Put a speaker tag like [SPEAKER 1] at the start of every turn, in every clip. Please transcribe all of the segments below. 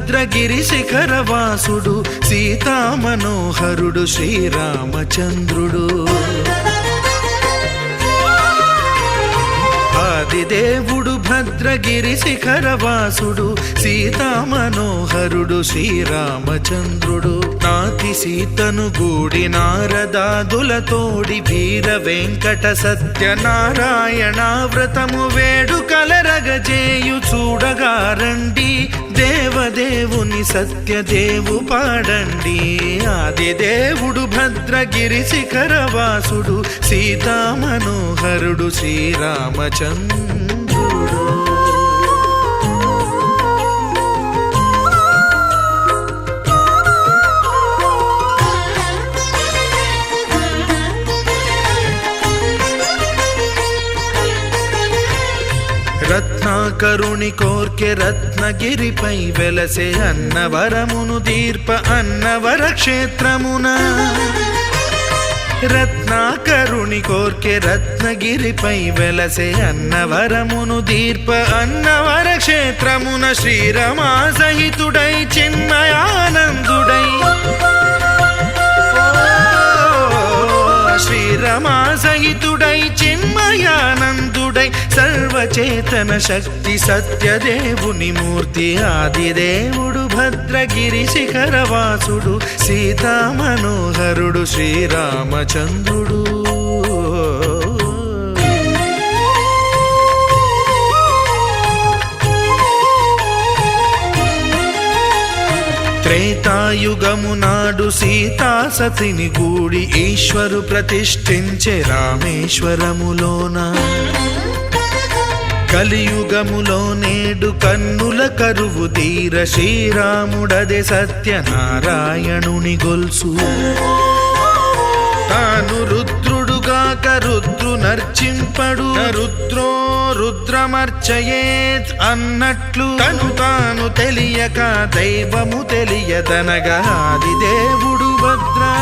[SPEAKER 1] భద్రగిరి శిఖరవాసుడు సీతామనోహరుడు శ్రీరామచంద్రుడు. ఆదిదేవుడు భద్రగిరి శిఖరవాసుడు సీతామనోహరుడు శ్రీరామచంద్రుడు. నాతి సీతను గూడి నారదాదులతోడి వీర వెంకట సత్యనారాయణ వ్రతము వేడుకలరగజేయు చూడగారండి. దేవదేవుని సత్యదేవు పాడండి. ఆదిదేవుడు భద్రగిరి శిఖరవాసుడు సీతామనోహరుడు శ్రీరామచంద్రుడు. రత్నాకరుని కోర్కె రత్నగిరిపై వెలసే అన్నవరమును దీర్ప అన్నవర క్షేత్రమున. రత్నాకరుని కోర్కె రత్నగిరిపై వెలసే అన్నవరమును దీర్ప అన్నవర క్షేత్రమున. శ్రీరమా సహితుడై చిన్మయానందుడై శ్రీరమా సహితుడై చిన్మయానందుడై సర్వచేతన శక్తి సత్యదేవుని మూర్తి. ఆదిదేవుడు భద్రగిరి శిఖరవాసుడు సీతామనోహరుడు శ్రీరామచంద్రుడు. త్రేతాయుగము నాడు సీతా సతిని గూడి ఈశ్వరు ప్రతిష్ఠించే రామేశ్వరములోన. కలియుగములో నేడు కన్నుల కరువు తీర శ్రీరాముడదే సత్యనారాయణుని గొల్సు. తాను రుద్రుడుగాక రుద్రు నర్చింపడు రుద్రో రుద్రమర్చయేత్ అన్నట్లు తను తాను తెలియక దైవము తెలియదనగా ఆదిదేవుడు భద్రా.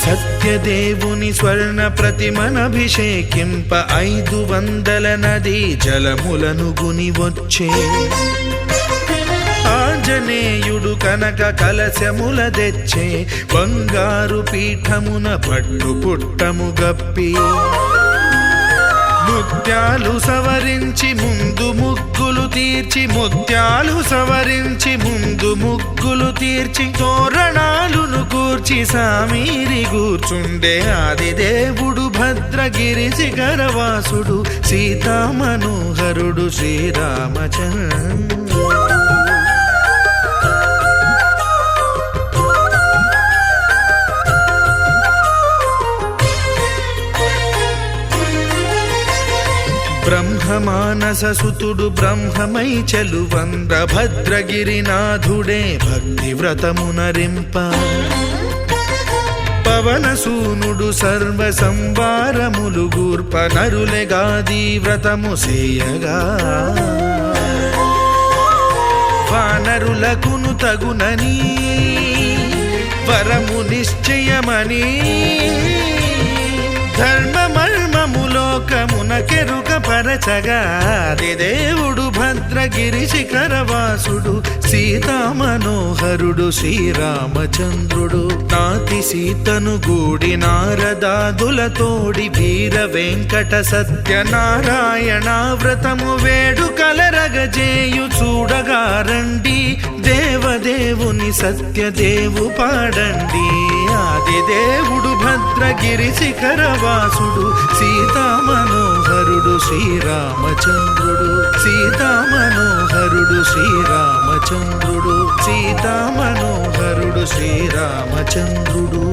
[SPEAKER 1] సత్యదేవుని స్వర్ణ ప్రతిమనభిషేకింప 500 నదీ జలములను గుని వచ్చే. ఆంజనేయుడు కనక కలశముల తెచ్చే బంగారు పీఠమున పట్టు పుట్టము గప్పి. ముత్యాలు సవరించి ముందు ముగ్గులు తీర్చి ముత్యాలు సవరించి ముందు ముగ్గులు తీర్చి తోరణాలును కూర్చి సామీరి కూర్చుండే. ఆదిదేవుడు భద్రగిరి శిఖరవాసుడు సీతామనోహరుడు శ్రీరామచంద్రుడు. బ్రహ్మమానస సుతుడు బ్రహ్మమై చెలువంద్ర భద్రగిరినాథుడే భక్తి వ్రతమునరింప. పవనసూనుడు సర్వ సంవారములు గూర్ప నరులెగాది వ్రతము సేయగా. వానరులకును తగునని వరము నిశ్చయమని ధర్మమర్మములోకమునకెరుక పరచగా. ఆదిదేవుడు భద్రగిరి శిఖరవాసుడు సీతామనోహరుడు శ్రీరామచంద్రుడు. నాతి సీతను గూడి నారదాదులతోడి వీర వెంకట సత్యనారాయణ వ్రతము వేడుకలరగజేయు చూడగారండి. దేవదేవుని సత్యదేవు పాడండి. ఆదిదేవుడు భద్రగిరి శిఖరవాసుడు సీతామనోహరుడు శ్రీరామచంద్రుడు. సీతామనోహరుడు శ్రీరామచంద్రుడు. సీతామనోహరుడు శ్రీరామచంద్రుడు.